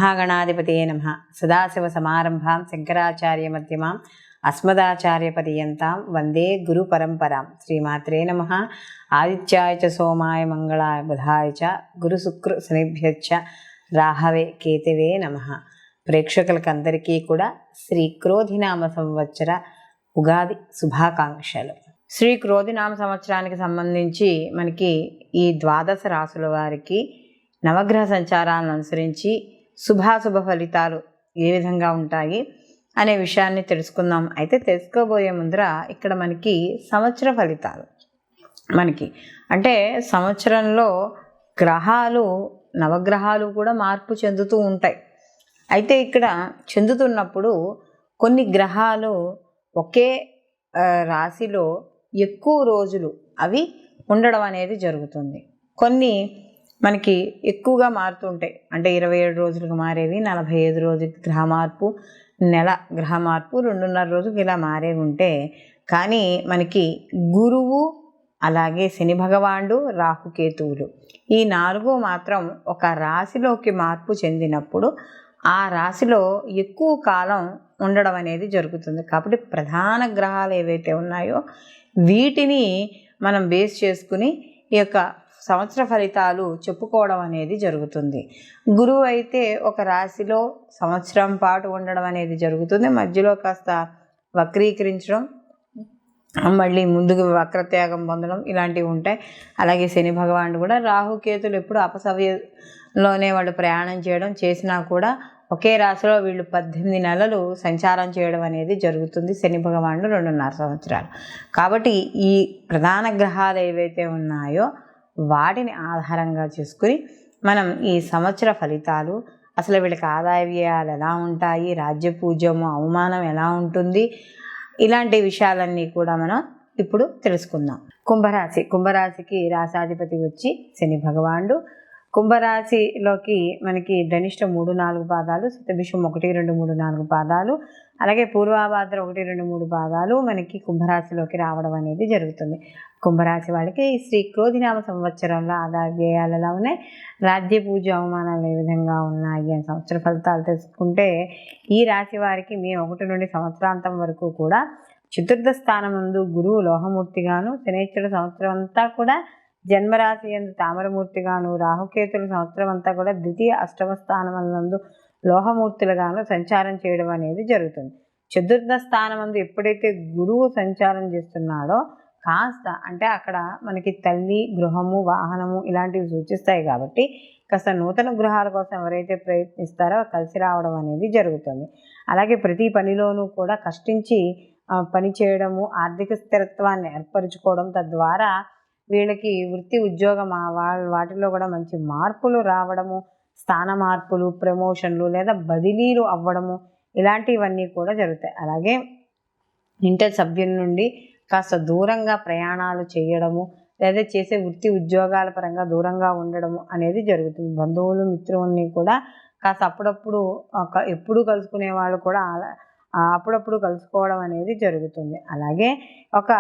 శ్రీమహాగణాధిపతయే నమః. సదాశివసమారంభాం శంకరాచార్యమధ్యమాం అస్మదాచార్యపర్యంతాం వందే గురుపరంపరాం. శ్రీమాత్రే నమః. ఆదిత్యాయ చ సోమాయ మంగళాయ బుధాయ చ గురుశుక్ర శనిభ్యశ్చ రాహవే కేతవే నమః. ప్రేక్షకులకందరికీ కూడా శ్రీ క్రోధినామ సంవత్సర ఉగాది శుభాకాంక్షలు. శ్రీ క్రోధినామ సంవత్సరానికి సంబంధించి మనకి ఈ ద్వాదశ రాసుల వారికి నవగ్రహ సంచారాలను అనుసరించి శుభాశుభ ఫలితాలు ఏ విధంగా ఉంటాయి అనే విషయాన్ని తెలుసుకుందాం. అయితే తెలుసుకోబోయే ముందర ఇక్కడ మనకి సంవత్సర ఫలితాలు మనకి అంటే సంవత్సరంలో గ్రహాలు నవగ్రహాలు కూడా మార్పు చెందుతూ ఉంటాయి. అయితే ఇక్కడ చెందుతున్నప్పుడు కొన్ని గ్రహాలు ఒకే రాశిలో ఎక్కువ రోజులు అవి ఉండడం అనేది జరుగుతుంది. కొన్ని మనకి ఎక్కువగా మారుతుంటాయి. అంటే 27 రోజులకు మారేవి, 45 రోజులకి గ్రహ మార్పు, నెల గ్రహ మార్పు, 2.5 రోజులకి ఇలా మారేవి ఉంటే, కానీ మనకి గురువు అలాగే శని భగవానుడు రాహుకేతువులు ఈ 4 మాత్రం ఒక రాశిలోకి మార్పు చెందినప్పుడు ఆ రాశిలో ఎక్కువ కాలం ఉండడం అనేది జరుగుతుంది. కాబట్టి ప్రధాన గ్రహాలు ఏవైతే ఉన్నాయో వీటిని మనం బేస్ చేసుకుని ఈ యొక్క సంవత్సర ఫలితాలు చెప్పుకోవడం అనేది జరుగుతుంది. గురువు అయితే ఒక రాశిలో సంవత్సరం పాటు ఉండడం అనేది జరుగుతుంది. మధ్యలో కాస్త వక్రీకరించడం, మళ్ళీ ముందుకు వక్రత్యాగం పొందడం ఇలాంటివి ఉంటాయి. అలాగే శని భగవానుడు కూడా రాహుకేతులు ఎప్పుడు అపసవ్యంలోనే వాళ్ళు ప్రయాణం చేయడం చేసినా కూడా ఒకే రాశిలో వీళ్ళు 18 నెలలు సంచారం చేయడం అనేది జరుగుతుంది. శని భగవానుడు 2.5 సంవత్సరాలు. కాబట్టి ఈ ప్రధాన గ్రహాలు ఏవైతే ఉన్నాయో వాటిని ఆధారంగా చేసుకుని మనం ఈ సంవత్సర ఫలితాలు, అసలు వీళ్ళకి ఆదాయ వ్యయాలు ఎలా ఉంటాయి, రాజ్యపూజ్యము అవమానం ఎలా ఉంటుంది, ఇలాంటి విషయాలన్నీ కూడా మనం ఇప్పుడు తెలుసుకుందాం. కుంభరాశికి రాశాధిపతి వచ్చి శని భగవానుడు. కుంభరాశిలోకి మనకి ధనిష్ట 3-4 పాదాలు, శతభిషం 1-2-3-4 పాదాలు, అలాగే పూర్వాభాద్ర 1-2-3 పాదాలు మనకి కుంభరాశిలోకి రావడం అనేది జరుగుతుంది. కుంభరాశి వాళ్ళకి శ్రీ క్రోధినామ సంవత్సరంలో ఆదాయ వ్యయాలు ఎలా ఉన్నాయి, రాజ్య పూజ అవమానాలు ఏ విధంగా ఉన్నాయి అని సంవత్సర ఫలితాలు తెలుసుకుంటే, ఈ రాశి వారికి మే 1 నుండి సంవత్సరాంతం వరకు కూడా చతుర్థ స్థానం నందు గురువు లోహమూర్తిగాను, శనేశ్వరుడు సంవత్సరం అంతా కూడా జన్మరాశి యందు తామరమూర్తిగాను, రాహుకేతుల సంవత్సరం అంతా కూడా ద్వితీయ అష్టమ స్థానములందు లోహమూర్తులుగాను సంచారం చేయడం అనేది జరుగుతుంది. చతుర్థ స్థానమందు ఎప్పుడైతే గురువు సంచారం చేస్తున్నాడో కాస్త అంటే అక్కడ మనకి తల్లి, గృహము, వాహనము ఇలాంటివి సూచిస్తాయి. కాబట్టి కాస్త నూతన గృహాల కోసం ఎవరైతే ప్రయత్నిస్తారో కలిసి రావడం అనేది జరుగుతుంది. అలాగే ప్రతి పనిలోనూ కూడా కష్టించి పని చేయడము, ఆర్థిక స్థిరత్వాన్ని ఏర్పరచుకోవడం, తద్వారా వీళ్ళకి వృత్తి ఉద్యోగం వాటిలో కూడా మంచి మార్పులు రావడము, స్థాన మార్పులు, ప్రమోషన్లు లేదా బదిలీలు అవ్వడము ఇలాంటివన్నీ కూడా జరుగుతాయి. అలాగే ఇంటర్ సభ్యుల నుండి కాస్త దూరంగా ప్రయాణాలు చేయడము లేదా చేసే వృత్తి ఉద్యోగాల పరంగా దూరంగా ఉండడము అనేది జరుగుతుంది. బంధువులు, మిత్రుల్ని కూడా కాస్త అప్పుడప్పుడు ఎప్పుడు కలుసుకునే వాళ్ళు కూడా అప్పుడప్పుడు కలుసుకోవడం అనేది జరుగుతుంది. అలాగే ఒక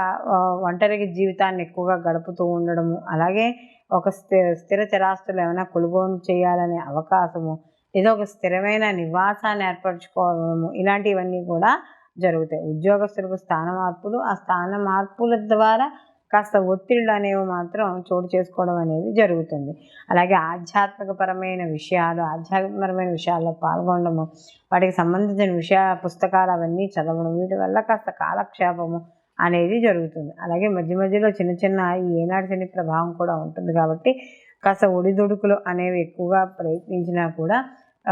ఒంటరి జీవితాన్ని ఎక్కువగా గడుపుతూ ఉండడము, అలాగే ఒక స్థిర చరాస్తులు ఏమైనా కొనుగోలు చేయాలనే అవకాశము, ఏదో ఒక స్థిరమైన నివాసాన్ని ఏర్పరచుకోవడము ఇలాంటివన్నీ కూడా జరుగుతాయి. ఉద్యోగస్తులకు స్థాన మార్పులు, ఆ స్థాన మార్పుల ద్వారా కాస్త ఒత్తిళ్ళు అనేవి మాత్రం చోటు చేసుకోవడం అనేది జరుగుతుంది. అలాగే ఆధ్యాత్మికపరమైన విషయాల్లో పాల్గొనడము, వాటికి సంబంధించిన పుస్తకాలు అవన్నీ చదవడం, వీటి వల్ల కాస్త కాలక్షేపము అనేది జరుగుతుంది. అలాగే మధ్య మధ్యలో చిన్న ఈ ఏనాడు శని ప్రభావం కూడా ఉంటుంది. కాబట్టి కాస్త ఒడిదుడుకులు అనేవి ఎక్కువగా ప్రయత్నించినా కూడా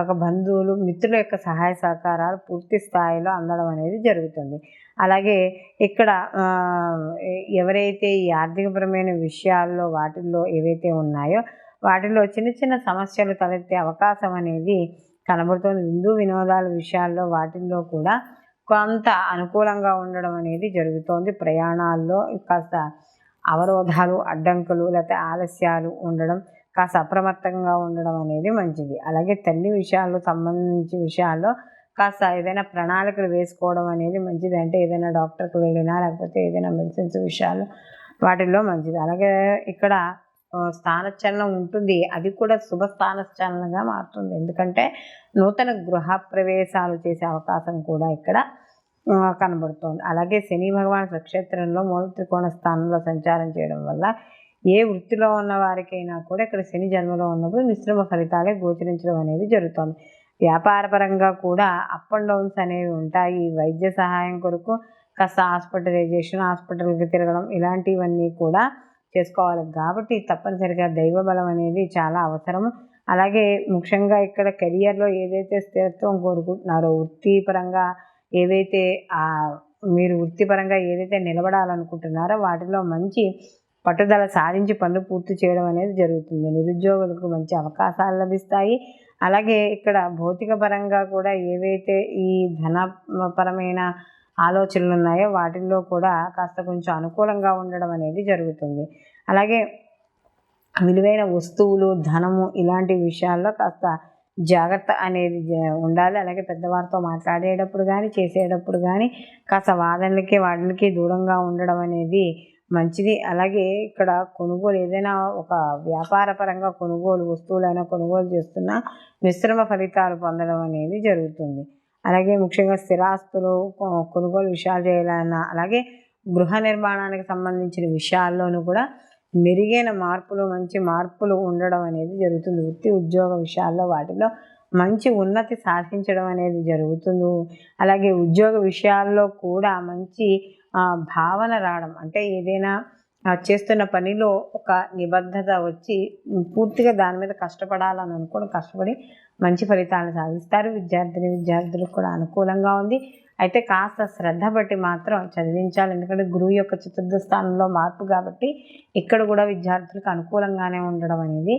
ఒక బంధువులు, మిత్రుల యొక్క సహాయ సహకారాలు పూర్తి స్థాయిలో అందడం అనేది జరుగుతుంది. అలాగే ఇక్కడ ఎవరైతే ఈ ఆర్థికపరమైన విషయాల్లో వాటిల్లో ఏవైతే ఉన్నాయో వాటిల్లో చిన్న సమస్యలు తలెత్తే అవకాశం అనేది కనబడుతుంది. విందు వినోదాల విషయాల్లో వాటిల్లో కూడా కొంత అనుకూలంగా ఉండడం అనేది జరుగుతోంది. ప్రయాణాల్లో కాస్త అవరోధాలు, అడ్డంకులు లేకపోతే ఆలస్యాలు ఉండడం, కాస్త అప్రమత్తంగా ఉండడం అనేది మంచిది. అలాగే తల్లి సంబంధించిన విషయాల్లో కాస్త ఏదైనా ప్రణాళికలు వేసుకోవడం అనేది మంచిది. అంటే ఏదైనా డాక్టర్కి వెళ్ళినా లేకపోతే ఏదైనా మెడిసిన్స్ విషయాలు వాటిల్లో మంచిది. అలాగే ఇక్కడ స్థానచలనం ఉంటుంది. అది కూడా శుభ స్థానచలనంగా మారుతుంది. ఎందుకంటే నూతన గృహ ప్రవేశాలు చేసే అవకాశం కూడా ఇక్కడ కనబడుతోంది. అలాగే శని భగవాన్ స్వక్షేత్రంలో మూల త్రికోణ స్థానంలో సంచారం చేయడం వల్ల ఏ వృత్తిలో ఉన్న వారికైనా కూడా ఇక్కడ శని జన్మలో ఉన్నప్పుడు మిశ్రమ ఫలితాలే గోచరించడం అనేది జరుగుతుంది. వ్యాపారపరంగా కూడా అప్ అండ్ డౌన్స్ అనేవి ఉంటాయి. వైద్య సహాయం కొరకు కాస్త హాస్పిటలైజేషన్, హాస్పిటల్కి తిరగడం ఇలాంటివన్నీ కూడా చేసుకోవాలి. కాబట్టి తప్పనిసరిగా దైవ బలం అనేది చాలా అవసరము. అలాగే ముఖ్యంగా ఇక్కడ కెరియర్లో ఏదైతే స్థిరత్వం కోరుకుంటున్నారో, వృత్తిపరంగా ఏవైతే మీరు వృత్తిపరంగా ఏదైతే నిలబడాలనుకుంటున్నారో వాటిలో మంచి పట్టుదల సాధించి పనులు పూర్తి చేయడం అనేది జరుగుతుంది. నిరుద్యోగులకు మంచి అవకాశాలు లభిస్తాయి. అలాగే ఇక్కడ భౌతిక పరంగా కూడా ఏవైతే ఈ ధనపరమైన ఆలోచనలు ఉన్నాయో వాటిల్లో కూడా కాస్త కొంచెం అనుకూలంగా ఉండడం అనేది జరుగుతుంది. అలాగే విలువైన వస్తువులు, ధనము ఇలాంటి విషయాల్లో కాస్త జాగ్రత్త అనేది ఉండాలి. అలాగే పెద్దవారితో మాట్లాడేటప్పుడు కానీ చేసేటప్పుడు కానీ కాస్త వాదనలకి వాటికి దూరంగా ఉండడం అనేది మంచిది. అలాగే ఇక్కడ కొనుగోలు ఏదైనా ఒక వ్యాపారపరంగా కొనుగోలు వస్తువులైనా కొనుగోలు చేస్తున్న మిశ్రమ ఫలితాలు పొందడం అనేది జరుగుతుంది. అలాగే ముఖ్యంగా స్థిరాస్తులు కొనుగోలు విషయాలు చేయాలన్నా, అలాగే గృహ నిర్మాణానికి సంబంధించిన విషయాల్లోనూ కూడా మెరుగైన మార్పులు, మంచి మార్పులు ఉండడం అనేది జరుగుతుంది. వృత్తి ఉద్యోగ విషయాల్లో వాటిలో మంచి ఉన్నతి సాధించడం అనేది జరుగుతుంది. అలాగే ఉద్యోగ విషయాల్లో కూడా మంచి భావన రావడం, అంటే ఏదైనా చేస్తున్న పనిలో ఒక నిబద్ధత వచ్చి పూర్తిగా దాని మీద కష్టపడాలని అనుకుని కష్టపడి మంచి ఫలితాలను సాధిస్తారు. విద్యార్థులకు కూడా అనుకూలంగా ఉంది. అయితే కాస్త శ్రద్ధ బట్టి మాత్రం చదివించాలి. ఎందుకంటే గురువు యొక్క చతుర్థ స్థానంలో మార్పు కాబట్టి ఇక్కడ కూడా విద్యార్థులకు అనుకూలంగానే ఉండడం అనేది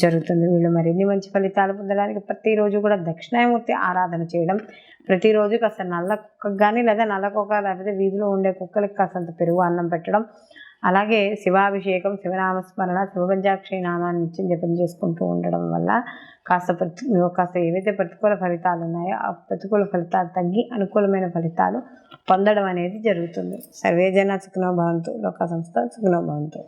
జరుగుతుంది. వీళ్ళు మరిన్ని మంచి ఫలితాలు పొందడానికి ప్రతిరోజు కూడా దక్షిణామూర్తి ఆరాధన చేయడం, ప్రతిరోజు కాస్త నల్ల కుక్కకు కానీ లేదా నల్ల కుక్క లేకపోతే వీధిలో ఉండే కుక్కలకి కాస్తంత పెరుగు అన్నం పెట్టడం, అలాగే శివాభిషేకం, శివనామస్మరణ, శివపంచాక్షరి నామాన్ని నిత్యం జపం చేసుకుంటూ ఉండడం వల్ల కాస్త ఏవైతే ప్రతికూల ఫలితాలు ఉన్నాయో ఆ ప్రతికూల ఫలితాలు తగ్గి అనుకూలమైన ఫలితాలు పొందడం అనేది జరుగుతుంది. సర్వేజన సుఖినో భవంతు, లోకా సంస్థ సుఖినో భవంతు.